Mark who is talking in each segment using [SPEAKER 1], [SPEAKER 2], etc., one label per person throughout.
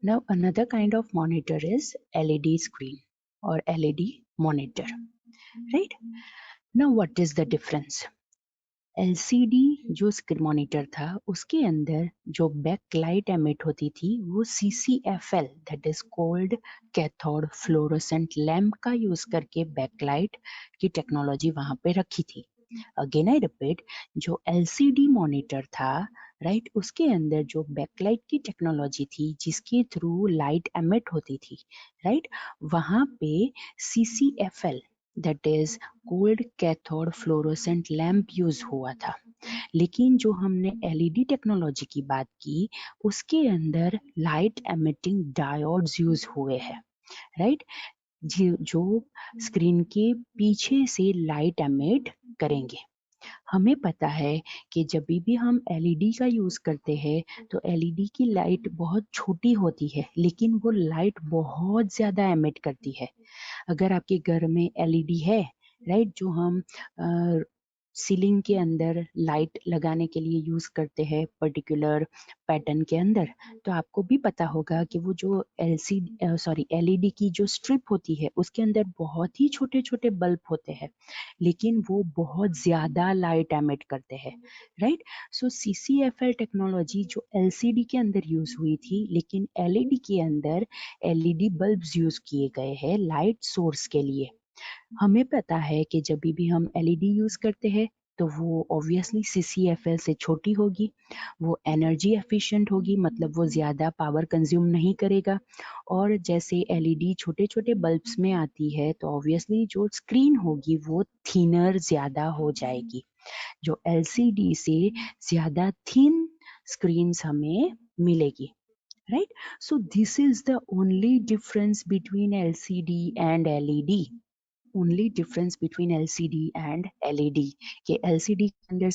[SPEAKER 1] Now another kind of monitor is LED screen or LED monitor, right? Now what is the difference? LCD जो screen monitor था उसके अंदर जो backlight emit होती थी वो CCFL that is cold cathode fluorescent lamp का use करके बैकलाइट की टेक्नोलॉजी वहां पे रखी थी। अगेन आई रिपीट, जो LCD मॉनिटर था राइट उसके अंदर जो बैकलाइट की टेक्नोलॉजी थी जिसके थ्रू लाइट एमिट होती थी राइट, वहां पे CCFL that is cold cathode fluorescent lamp use हुआ था। लेकिन जो हमने LED टेक्नोलॉजी की बात की उसके अंदर लाइट एमिटिंग डायोड्स यूज हुए हैं राइट, जो स्क्रीन के पीछे से लाइट एमिट करेंगे। हमें पता है कि जब भी हम LED का यूज करते हैं तो LED की लाइट बहुत छोटी होती है लेकिन वो लाइट बहुत ज्यादा एमिट करती है। अगर आपके घर में LED है राइट, जो हम सीलिंग के अंदर लाइट लगाने के लिए यूज करते हैं पर्टिकुलर पैटर्न के अंदर, तो आपको भी पता होगा कि वो जो LED की जो स्ट्रिप होती है उसके अंदर बहुत ही छोटे छोटे बल्ब होते हैं लेकिन वो बहुत ज्यादा लाइट एमिट करते हैं राइट। सो CCFL टेक्नोलॉजी जो LCD के अंदर यूज हुई थी लेकिन LED के अंदर LED बल्ब्स यूज किए गए हैं लाइट सोर्स के लिए। हमें पता है कि जब भी हम LED यूज करते हैं तो वो ऑब्वियसली CCFL से छोटी होगी, वो एनर्जी एफिशिएंट होगी मतलब वो ज़्यादा पावर कंज्यूम नहीं करेगा। और जैसे LED छोटे छोटे बल्ब्स में आती है तो ऑब्वियसली जो स्क्रीन होगी वो थिनर ज़्यादा हो जाएगी, जो LCD से ज़्यादा थिन स्क्रीन्स हमें मिलेगी right. So this is the only difference between LCD and LED। Only difference between LCD and LED कि LCD के अंदर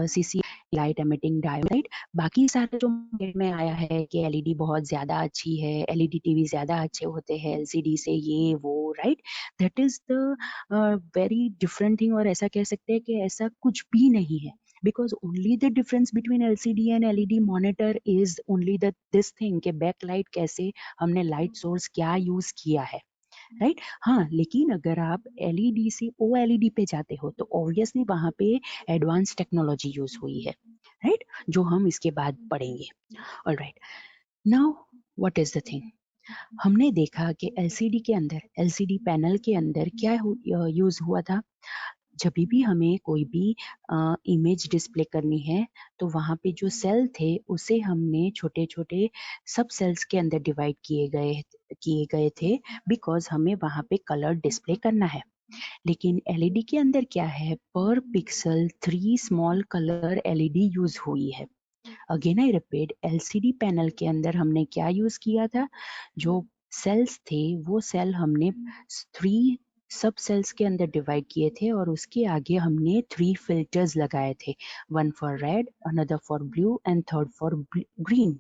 [SPEAKER 1] CC लाइट एमिटिंग डायोड, बाकी सारे जो मार्केट में आया है कि LED बहुत ज्यादा अच्छी है, LED टीवी ज्यादा अच्छे होते हैं LCD से, ये वो right, that is the very different thing. और ऐसा कह सकते हैं कि ऐसा कुछ भी नहीं है because only the difference between LCD and LED monitor is only this thing कि बैकलाइट कैसे हमने लाइट सोर्स क्या यूज किया है राइट। हाँ, लेकिन अगर आप LED से OLED पे जाते हो तो ऑब्वियसली वहां पे एडवांस टेक्नोलॉजी यूज हुई है राइट, जो हम इसके बाद पढ़ेंगे। Alright, now what is the thing, हमने देखा कि LCD के अंदर, LCD पैनल के अंदर क्या यूज हुआ था। जब भी हमें कोई भी इमेज डिस्प्ले करनी है तो वहाँ पे जो सेल थे उसे हमने छोटे छोटे सब सेल्स के अंदर डिवाइड किए गए थे बिकॉज हमें वहाँ पे कलर डिस्प्ले करना है। लेकिन LED के अंदर क्या है, पर pixel 3 small colour LED use हुई है। Again I repeat, LCD panel के अंदर हमने क्या यूज किया था, जो सेल्स थे वो सेल हमने 3 सब सेल्स के अंदर डिवाइड किए थे और उसके आगे हमने 3 फिल्टर्स लगाए थे, one for red, another for blue and third for green.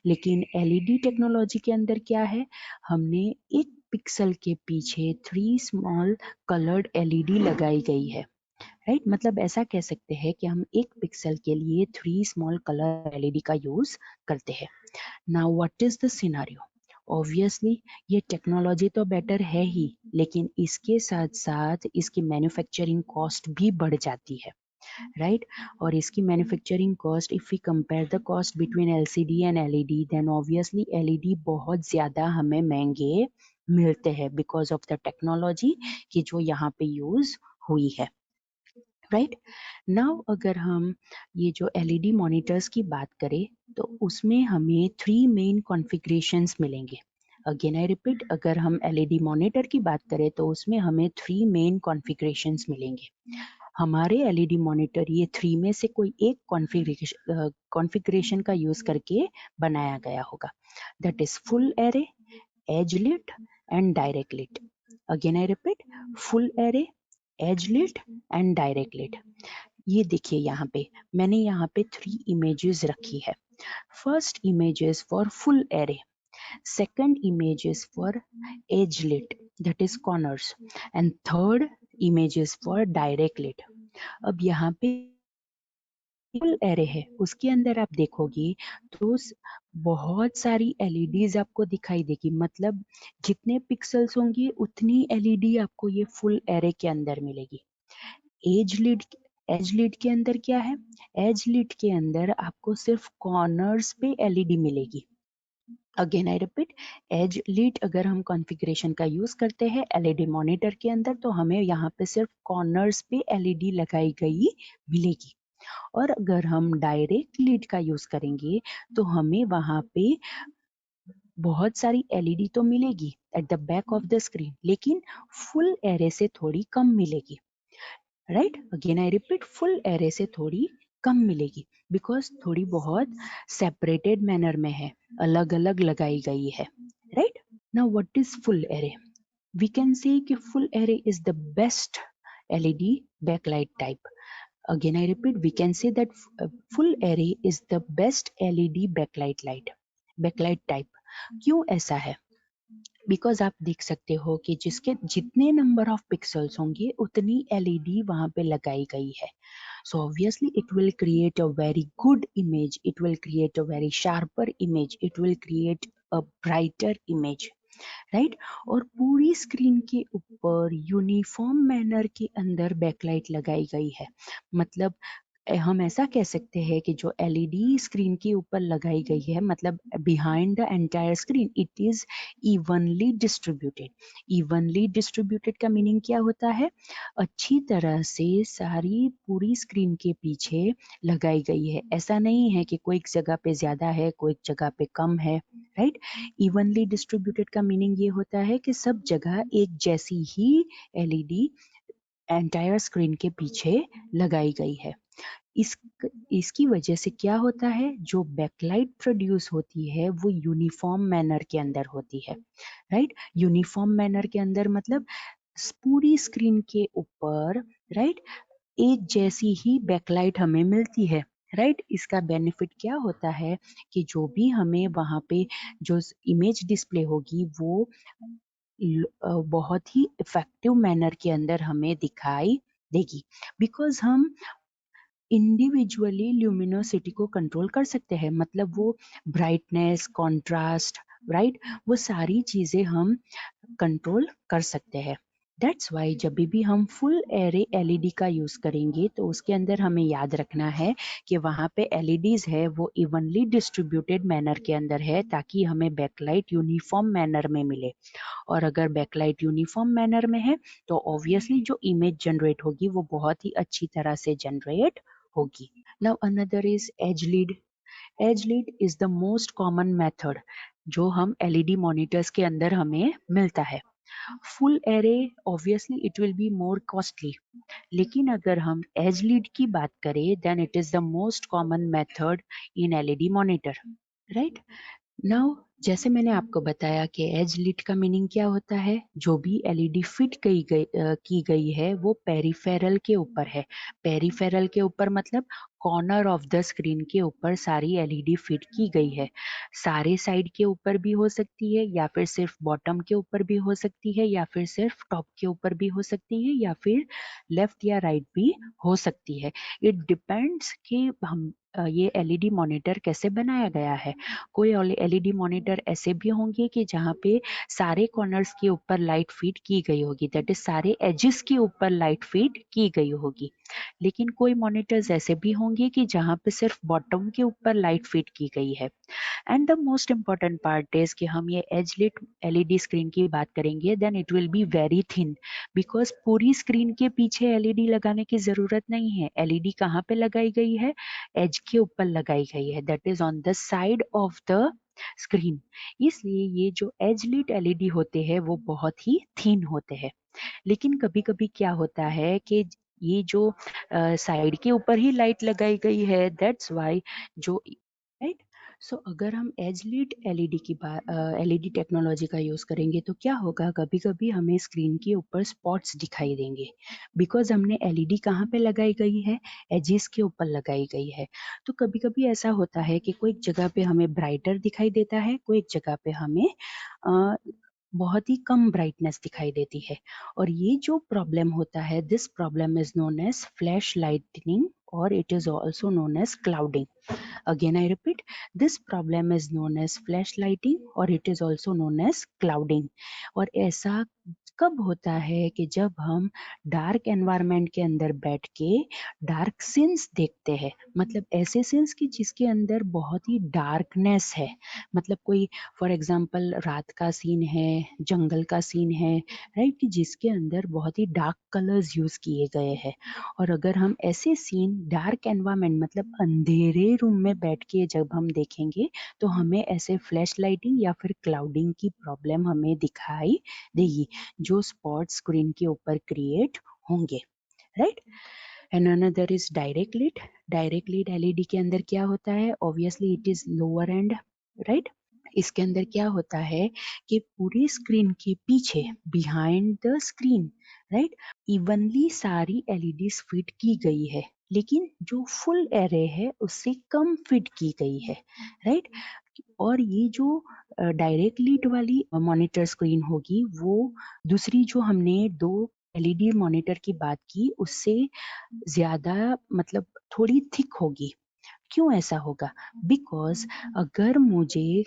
[SPEAKER 1] लेकिन LED टेक्नोलॉजी के अंदर क्या है, हमने एक पिक्सल के पीछे 3 स्मॉल कलर्ड LED लगाई गई है राइट। मतलब ऐसा कह सकते हैं कि हम एक पिक्सल के लिए 3 स्मॉल कलर LED का यूज करते हैं। Now what is the scenario, obviously ये टेक्नोलॉजी तो बेटर है ही लेकिन इसके साथ साथ इसकी मैन्युफैक्चरिंग कॉस्ट भी बढ़ जाती है राइट। और इसकी manufacturing cost, if we compare the cost between LCD and LED, then obviously LED बहुत ज्यादा हमें महंगे मिलते हैं बिकॉज ऑफ द टेक्नोलॉजी की जो यहाँ पे यूज हुई है राइट। नाउ अगर हम ये जो LED मॉनिटर्स की बात करें तो उसमें हमें 3 मेन कॉन्फ़िगरेशंस मिलेंगे। अगेन आई रिपीट, अगर हम LED मॉनिटर की बात करें तो उसमें हमें 3 मेन कॉन्फ़िगरेशंस मिलेंगे। हमारे LED मॉनिटर ये 3 में से कोई एक कॉन्फ़िगरेशन का यूज करके बनाया गया होगा, that is full array, edge lit and direct lit. Again I repeat, full array, edge lit and direct lit. ये देखिए यहाँ पे मैंने यहाँ पे 3 इमेजेस रखी है। First image is for full array, second image is for edge lit that is corners and third image is for direct lit। अब यहाँ पे फुल एरे है उसके अंदर आप देखोगे तो बहुत सारी एलईडीज आपको दिखाई देगी, मतलब जितने पिक्सल्स होंगे उतनी एलईडी आपको ये फुल एरे के अंदर मिलेगी। एज लीड के अंदर क्या है? एज लीड के अंदर आपको सिर्फ कॉर्नर्स पे एलईडी मिलेगी। Again I repeat, edge lit अगर हम कॉन्फ़िगरेशन का यूज करते हैं एलईडी मॉनिटर के अंदर तो हमें यहाँ पे सिर्फ कॉर्नर्स पे एलईडी लगाई गई मिलेगी। और अगर हम डायरेक्ट लीड का यूज करेंगे तो हमें वहां पे बहुत सारी एलईडी तो मिलेगी at the back of the screen, लेकिन फुल एरे से थोड़ी कम मिलेगी। Right, again I repeat, full array से थोड़ी कम मिलेगी बिकॉज थोड़ी बहुत सेपरेटेड मैनर में है, अलग अलग लगाई गई है। Right, now what is full array? We can say कि full array is the best LED backlight type. Again, I repeat, we can say that full array is the best LED backlight type. क्यों ऐसा है? Because आप देख सकते हो कि जिसके जितने नंबर ऑफ पिक्सल्स होंगे उतनी एलईडी वहां पे लगाई गई है। So obviously it will create a very good image, it will create a very sharper image, it will create a brighter image, right. और पूरी स्क्रीन के ऊपर यूनिफॉर्म मैनर के अंदर बैकलाइट लगाई गई है। मतलब हम ऐसा कह सकते हैं कि जो एलईडी स्क्रीन के ऊपर लगाई गई है, मतलब behind the entire screen it is evenly distributed. Evenly distributed का मीनिंग क्या होता है? अच्छी तरह से सारी पूरी स्क्रीन के पीछे लगाई गई है। ऐसा नहीं है कि कोई जगह पे ज्यादा है, कोई जगह पे कम है। राइट, इवनली डिस्ट्रीब्यूटेड का मीनिंग ये होता है कि सब जगह एक जैसी ही एलईडी एंटायर स्क्रीन के पीछे लगाई गई है। इसकी वजह से क्या होता है, जो बैकलाइट प्रोड्यूस होती है वो यूनिफॉर्म मैनर के अंदर होती है। राइट, यूनिफॉर्म मैनर के अंदर मतलब पूरी स्क्रीन के ऊपर राइट एक जैसी ही बैकलाइट हमें मिलती है। राइट, इसका बेनिफिट क्या होता है कि जो भी हमें वहां पे जो इमेज डिस्प्ले होगी वो बहुत ही इफेक्टिव मैनर के अंदर हमें दिखाई देगी। बिकॉज हम इंडिविजुअली ल्यूमिनोसिटी को कंट्रोल कर सकते हैं, मतलब वो ब्राइटनेस, कॉन्ट्रास्ट, राइट, वो सारी चीजें हम कंट्रोल कर सकते हैं। दैट्स वाई जब भी हम फुल एरे एलईडी का यूज करेंगे तो उसके अंदर हमें याद रखना है कि वहां पे एलईडीज है वो इवनली डिस्ट्रीब्यूटेड मैनर के अंदर है, ताकि हमें बैकलाइट यूनिफॉर्म मैनर में मिले। और अगर बैकलाइट यूनिफॉर्म मैनर में है तो ऑब्वियसली जो इमेज जनरेट होगी वो बहुत ही अच्छी तरह से जनरेट होगी। Now another is edge lit. Edge lit is the most common method जो हम एलईडी मॉनिटर्स के अंदर हमें मिलता है। Full array obviously it will be more costly, लेकिन अगर हम एज लीड की बात करें then it is the most common method in LED monitor. Right, now जैसे मैंने आपको बताया कि एज लीड का मीनिंग क्या होता है, जो भी एलईडी फिट की गई है वो पेरिफेरल के ऊपर है। पेरिफेरल के ऊपर मतलब कॉर्नर ऑफ द स्क्रीन के ऊपर सारी एलईडी फिट की गई है। सारे साइड के ऊपर भी हो सकती है, या फिर सिर्फ बॉटम के ऊपर भी हो सकती है, या फिर सिर्फ टॉप के ऊपर भी हो सकती है, या फिर लेफ्ट या राइट भी हो सकती है। इट डिपेंड्स कि हम ये एलईडी मॉनिटर कैसे बनाया गया है। कोई एलईडी मॉनिटर ऐसे भी होंगे कि जहाँ पे सारे कॉर्नर्स के ऊपर लाइट फीड की गई होगी, दैट इज सारे एजेस के ऊपर लाइट फीड की गई होगी। लेकिन कोई मॉनिटर्स ऐसे भी होंगे कि जहाँ पे सिर्फ बॉटम के ऊपर लाइट फीड की गई है। And the most important part is कि हम ये एज लिट एलईडी स्क्रीन की बात करेंगे then it will be very thin, because पूरी स्क्रीन के पीछे एलईडी लगाने की जरूरत नहीं है। एलईडी कहाँ पे लगाई गई है? एज के ऊपर लगाई गई है, that is on the side of the screen. इसलिए ये जो एज लिट एलईडी होते हैं वो बहुत ही थिन होते हैं। लेकिन कभी कभी क्या होता है कि ये जो साइड के ऊपर ही लाइट लगाई गई है, दैट्स वाई जो राइट। सो अगर हम एज लीड एलईडी की एलईडी टेक्नोलॉजी का यूज करेंगे तो क्या होगा, कभी कभी हमें स्क्रीन के ऊपर स्पॉट्स दिखाई देंगे, बिकॉज हमने एलईडी कहाँ पे लगाई गई है? एजेस के ऊपर लगाई गई है। तो कभी कभी ऐसा होता है कि कोई जगह पे हमें ब्राइटर दिखाई देता है, कोई जगह पे हमें अ, बहुत ही कम ब्राइटनेस दिखाई देती है। और ये जो प्रॉब्लम होता है, this problem is known as flash lightning or it is also known as clouding. Again I repeat, this problem is known as flash lighting or it is also known as clouding. और ऐसा कब होता है कि जब हम dark environment के अंदर बैठ के डार्क सीन्स देखते हैं, मतलब ऐसे सीन्स की जिसके अंदर बहुत ही डार्कनेस है, मतलब कोई फॉर एग्जांपल रात का सीन है, जंगल का सीन है, राइट, कि जिसके अंदर बहुत ही डार्क कलर्स यूज किए गए हैं। और अगर हम ऐसे सीन डार्क एनवायरनमेंट मतलब अंधेरे रूम में बैठ के जब हम देखेंगे तो हमें ऐसे फ्लैश लाइटिंग या फिर क्लाउडिंग की प्रॉब्लम हमें दिखाई देगी, जो स्पॉट स्क्रीन के ऊपर क्रिएट होंगे, right. And another is direct lead. Direct lead LED के अंदर क्या होता है, obviously it is lower and, right. इसके अंदर क्या होता है कि पूरी स्क्रीन के पीछे behind the screen, right, evenly सारी एलईडीज फिट की गई है, लेकिन जो फुल एरे है उससे कम फिट की गई है, राइट। और ये जो डायरेक्ट लीड वाली मॉनिटर स्क्रीन होगी वो दूसरी जो हमने दो एलईडी मॉनिटर की बात की उससे ज्यादा मतलब थोड़ी थिक होगी। क्यों ऐसा होगा? बिकॉज अगर मुझे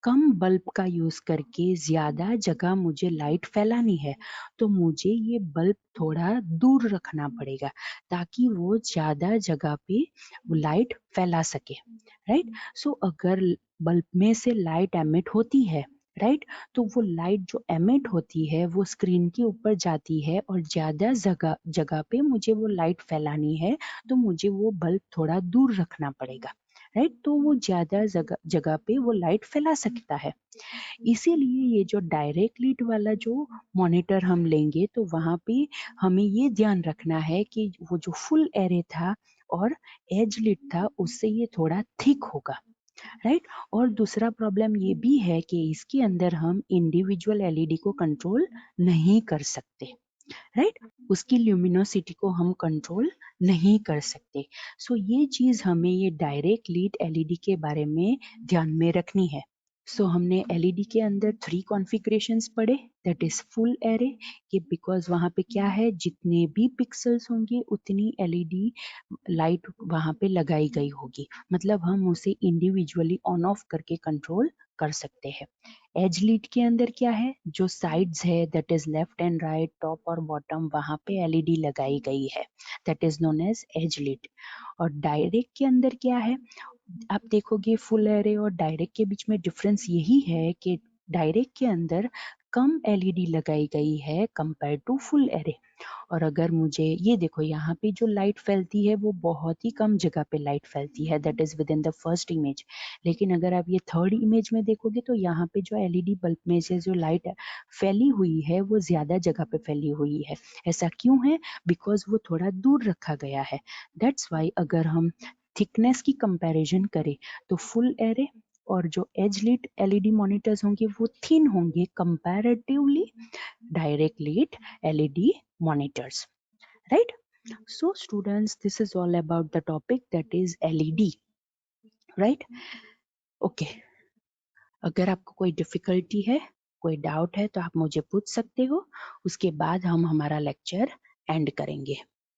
[SPEAKER 1] कम बल्ब का यूज करके ज्यादा जगह मुझे लाइट फैलानी है तो मुझे ये बल्ब थोड़ा दूर रखना पड़ेगा ताकि वो ज्यादा जगह पे लाइट फैला सके, राइट। सो अगर बल्ब में से लाइट एमिट होती है, राइट, तो वो लाइट जो एमिट होती है वो स्क्रीन के ऊपर जाती है और ज्यादा जगह जगह पे मुझे वो लाइट फैलानी है तो मुझे वो बल्ब थोड़ा दूर रखना पड़ेगा, राइट, तो वो ज्यादा जगह जगह पे वो लाइट फैला सकता है। इसीलिए ये जो डायरेक्ट लीड वाला जो मॉनिटर हम लेंगे तो वहां पे हमें ये ध्यान रखना है कि वो जो फुल एरे था और एज लीड था उससे ये थोड़ा थिक होगा, राइट। और दूसरा प्रॉब्लम ये भी है कि इसके अंदर हम इंडिविजुअल एलईडी को कंट्रोल नहीं कर सकते, राइट, उसकी ल्यूमिनोसिटी को हम कंट्रोल नहीं कर सकते। सो ये चीज हमें ये डायरेक्ट लीड एलईडी के बारे में ध्यान में रखनी है। सो हमने एलईडी के अंदर 3 कॉन्फ़िगरेशंस पढ़े, दैट इज फुल एरे, कि बिकॉज वहां पे क्या है जितने भी पिक्सल्स होंगे उतनी एलईडी लाइट वहां पे लगाई गई होगी, मतलब हम उसे इंडिविजुअली ऑन ऑफ करके कंट्रोल कर सकते हैं। एज लीड के अंदर क्या है, जो साइड्स है that is left and right, top और बॉटम, वहां पे एलईडी लगाई गई है, that is known as edge lit. और डायरेक्ट के अंदर क्या है, आप देखोगे फुल एरे और डायरेक्ट के बीच में डिफरेंस यही है कि डायरेक्ट के अंदर कम एलईडी लगाई गई है कंपेयर टू फुल एरे। और अगर मुझे ये देखो यहाँ पे जो लाइट फैलती है वो बहुत ही कम जगह पे लाइट फैलती है, that is with in the first image. लेकिन अगर आप ये थर्ड इमेज में देखोगे तो यहाँ पे जो एलईडी बल्ब में से जो लाइट फैली हुई है वो ज्यादा जगह पे फैली हुई है। ऐसा क्यों है? बिकॉज वो थोड़ा दूर रखा गया है। दैट्स वाई अगर हम थिकनेस की कंपैरिजन करें तो फुल एरे और जो एज लीड एलईडी मॉनिटर्स होंगे वो थिन होंगे comparatively direct lead LED monitors, right? So students, this is all about the topic that is LED, right? Okay, अगर आपको कोई डिफिकल्टी है, कोई डाउट है तो आप मुझे पूछ सकते हो, उसके बाद हम हमारा लेक्चर एंड करेंगे।